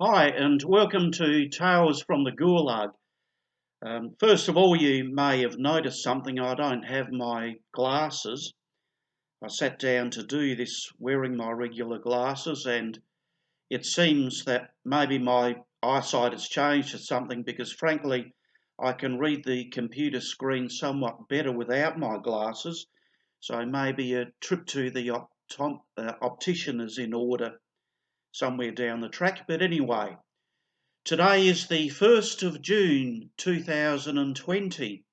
Hi, and welcome to Tales from the Gulag. First of all, you may have noticed something. I don't have my glasses. I sat down to do this wearing my regular glasses, and it seems that maybe my eyesight has changed to something because, frankly, I can read the computer screen somewhat better without my glasses. So maybe a trip to the optician is in order somewhere down the track. But anyway. Today is the 1st of June 2020,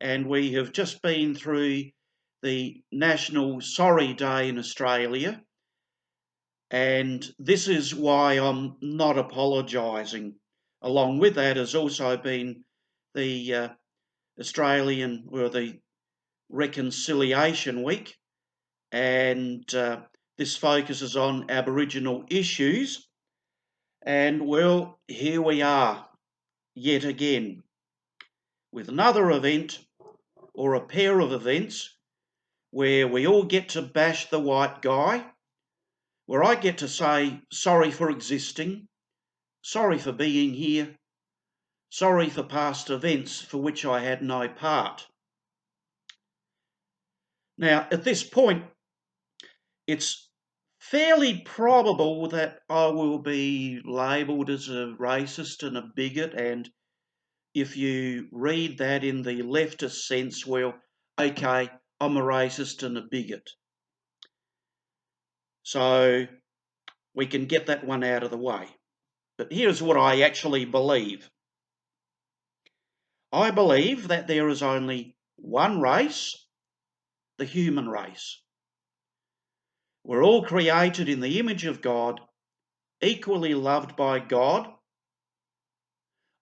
and we have just been through the National Sorry Day in Australia, and this is why I'm not apologising. Along with that has also been the the Reconciliation Week, and this focuses on Aboriginal issues. And well, here we are yet again with another event or a pair of events where we all get to bash the white guy, where I get to say sorry for existing, sorry for being here, sorry for past events for which I had no part. Now, at this point, it's fairly probable that I will be labelled as a racist and a bigot, and if you read that in the leftist sense, well, okay, I'm a racist and a bigot. So we can get that one out of the way. But here's what I actually believe. I believe that there is only one race, the human race. We're all created in the image of God, equally loved by God.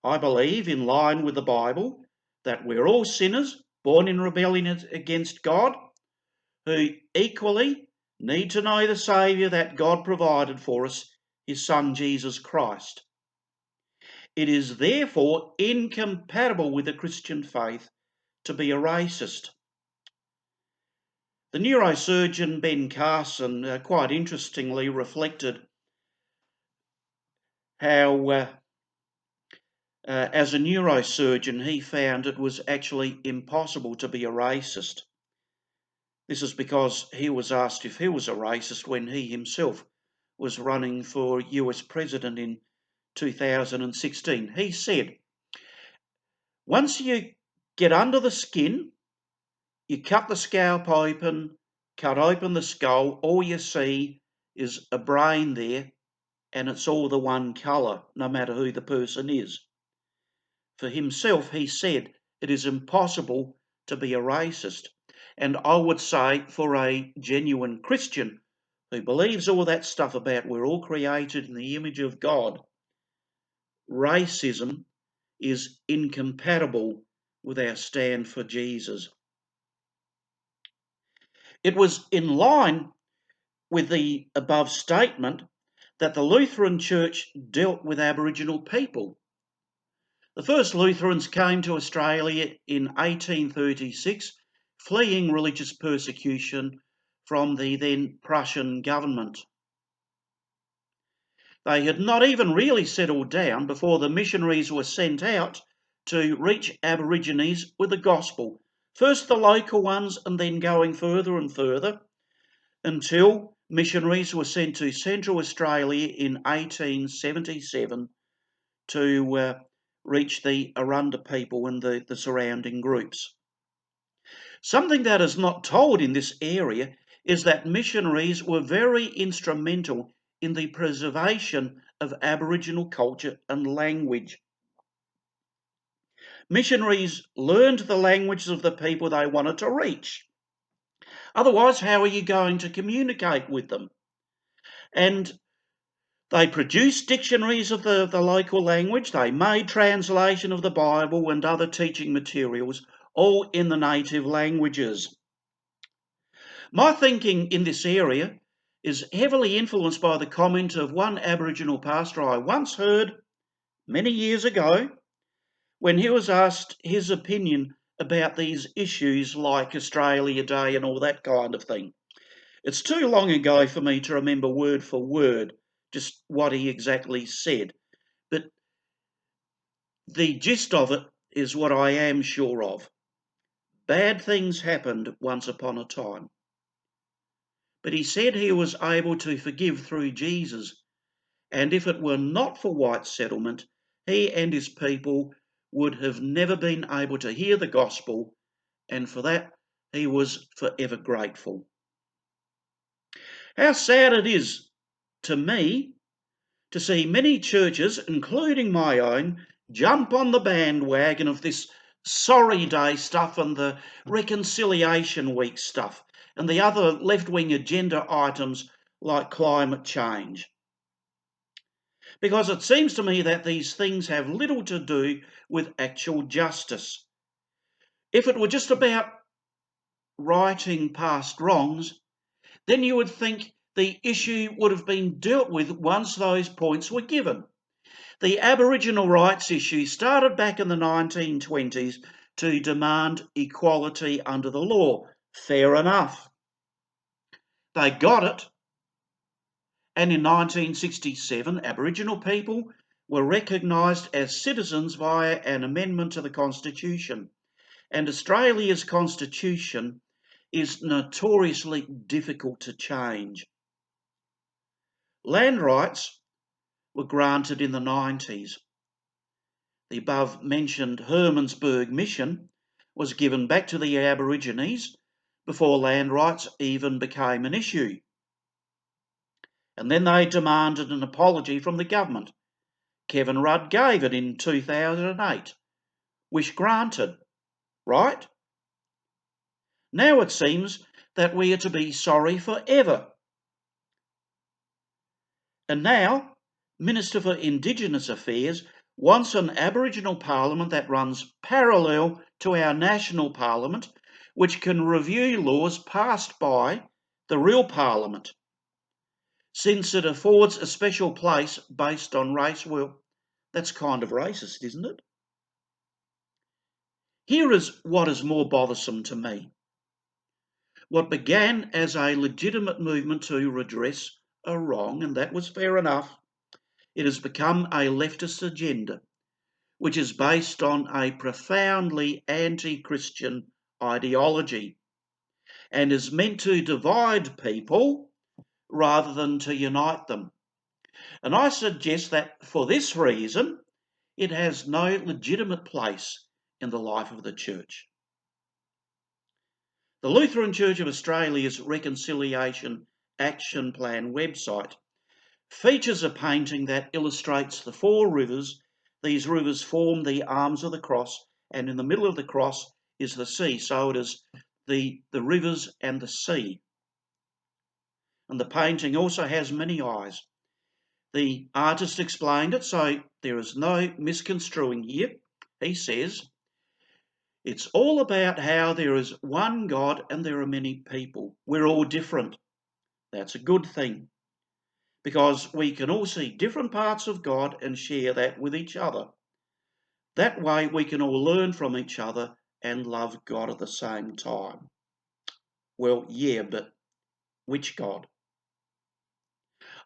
I believe, in line with the Bible, that we're all sinners, born in rebellion against God, who equally need to know the Saviour that God provided for us, his Son Jesus Christ. It is therefore incompatible with the Christian faith to be a racist. The neurosurgeon Ben Carson quite interestingly reflected how as a neurosurgeon he found it was actually impossible to be a racist. This is because he was asked if he was a racist when he himself was running for US president in 2016. He said, once you get under the skin, you cut the scalp open, cut open the skull, all you see is a brain there, and it's all the one colour, no matter who the person is. For himself, he said, it is impossible to be a racist. And I would say for a genuine Christian who believes all that stuff about we're all created in the image of God, racism is incompatible with our stand for Jesus. It was in line with the above statement that the Lutheran Church dealt with Aboriginal people. The first Lutherans came to Australia in 1836, fleeing religious persecution from the then Prussian government. They had not even really settled down before the missionaries were sent out to reach Aborigines with the gospel, first the local ones and then going further and further, until missionaries were sent to Central Australia in 1877 to reach the Arunda people and the surrounding groups. Something that is not told in this area is that missionaries were very instrumental in the preservation of Aboriginal culture and language. Missionaries learned the languages of the people they wanted to reach. Otherwise, how are you going to communicate with them? And they produced dictionaries of the local language. They made translation of the Bible and other teaching materials, all in the native languages. My thinking in this area is heavily influenced by the comment of one Aboriginal pastor I once heard many years ago when he was asked his opinion about these issues like Australia Day and all that kind of thing. It's too long ago for me to remember word for word, just what he exactly said. But the gist of it is what I am sure of. Bad things happened once upon a time. But he said he was able to forgive through Jesus, and if it were not for white settlement, he and his people would have never been able to hear the gospel, and for that he was forever grateful. How sad it is to me to see many churches, including my own, jump on the bandwagon of this sorry day stuff and the reconciliation week stuff and the other left-wing agenda items like climate change. Because it seems to me that these things have little to do with actual justice. If it were just about righting past wrongs, then you would think the issue would have been dealt with once those points were given. The Aboriginal rights issue started back in the 1920s to demand equality under the law. Fair enough. They got it. And in 1967, Aboriginal people were recognised as citizens via an amendment to the Constitution. And Australia's Constitution is notoriously difficult to change. Land rights were granted in the 90s. The above-mentioned Hermannsburg Mission was given back to the Aborigines before land rights even became an issue. And then they demanded an apology from the government. Kevin Rudd gave it in 2008. Wish granted, right? Now it seems that we are to be sorry forever. And now, Minister for Indigenous Affairs wants an Aboriginal Parliament that runs parallel to our national Parliament, which can review laws passed by the real Parliament. Since it affords a special place based on race, well, that's kind of racist, isn't it? Here is what is more bothersome to me. What began as a legitimate movement to redress a wrong, and that was fair enough, it has become a leftist agenda, which is based on a profoundly anti-Christian ideology and is meant to divide people rather than to unite them. And I suggest that for this reason, it has no legitimate place in the life of the church. The Lutheran Church of Australia's Reconciliation Action Plan website features a painting that illustrates the four rivers. These rivers form the arms of the cross, and in the middle of the cross is the sea. So it is the rivers and the sea. And the painting also has many eyes. The artist explained it, so there is no misconstruing here. He says, it's all about how there is one God and there are many people. We're all different. That's a good thing, because we can all see different parts of God and share that with each other. That way we can all learn from each other and love God at the same time. Well, yeah, but which God?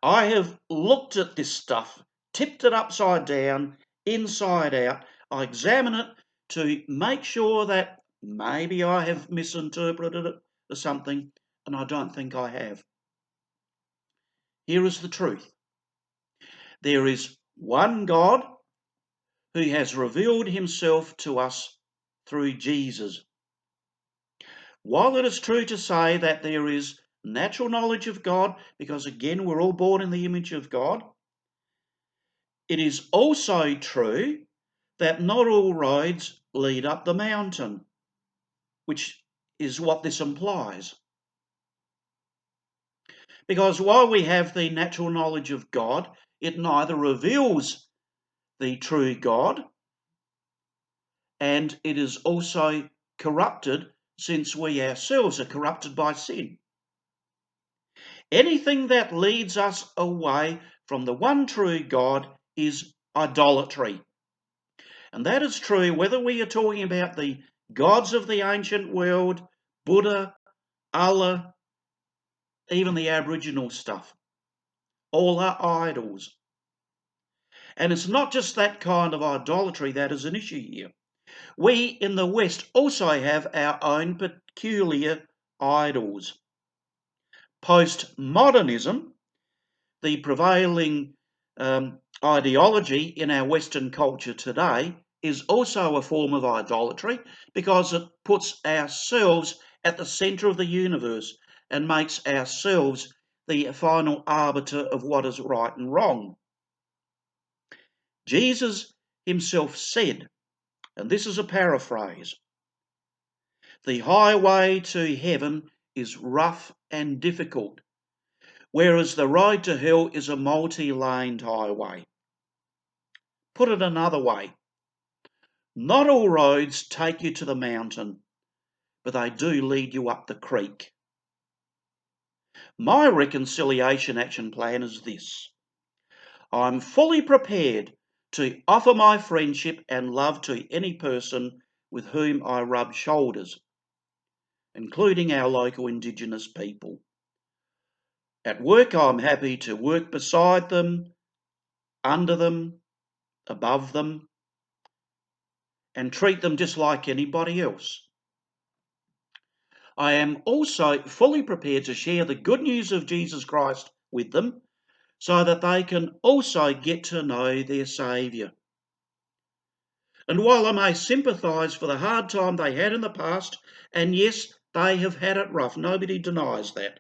I have looked at this stuff, tipped it upside down, inside out. I examine it to make sure that maybe I have misinterpreted it or something, and I don't think I have. Here is the truth. There is one God who has revealed himself to us through Jesus. While it is true to say that there is natural knowledge of God, because again we're all born in the image of God, it is also true that not all roads lead up the mountain, which is what this implies. Because while we have the natural knowledge of God, it neither reveals the true God, and it is also corrupted, since we ourselves are corrupted by sin. Anything that leads us away from the one true God is idolatry. And that is true whether we are talking about the gods of the ancient world, Buddha, Allah, even the Aboriginal stuff. all are idols. And it's not just that kind of idolatry that is an issue here. We in the West also have our own peculiar idols. Postmodernism, the prevailing ideology in our Western culture today, is also a form of idolatry because it puts ourselves at the centre of the universe and makes ourselves the final arbiter of what is right and wrong. Jesus himself said, and this is a paraphrase, "The highway to heaven is rough and difficult, whereas the road to hell is a multi-laned highway." Put it another way, not all roads take you to the mountain, but they do lead you up the creek. My reconciliation action plan is this. I'm fully prepared to offer my friendship and love to any person with whom I rub shoulders, including our local Indigenous people. At work, I'm happy to work beside them, under them, above them, and treat them just like anybody else. I am also fully prepared to share the good news of Jesus Christ with them so that they can also get to know their Saviour. And while I may sympathise for the hard time they had in the past, and yes, they have had it rough, nobody denies that,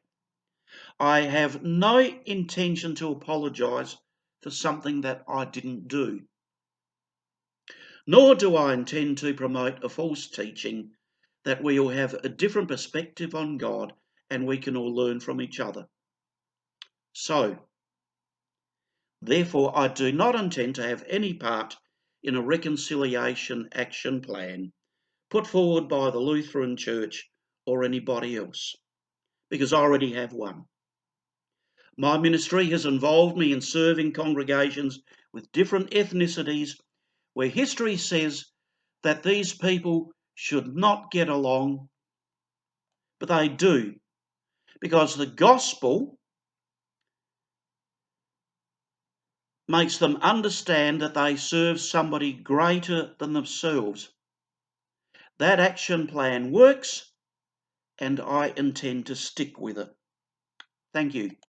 I have no intention to apologise for something that I didn't do. Nor do I intend to promote a false teaching that we all have a different perspective on God and we can all learn from each other. So, therefore, I do not intend to have any part in a reconciliation action plan put forward by the Lutheran Church or anybody else, because I already have one. My ministry has involved me in serving congregations with different ethnicities where history says that these people should not get along, but they do, because the gospel makes them understand that they serve somebody greater than themselves. That action plan works, and I intend to stick with it. Thank you.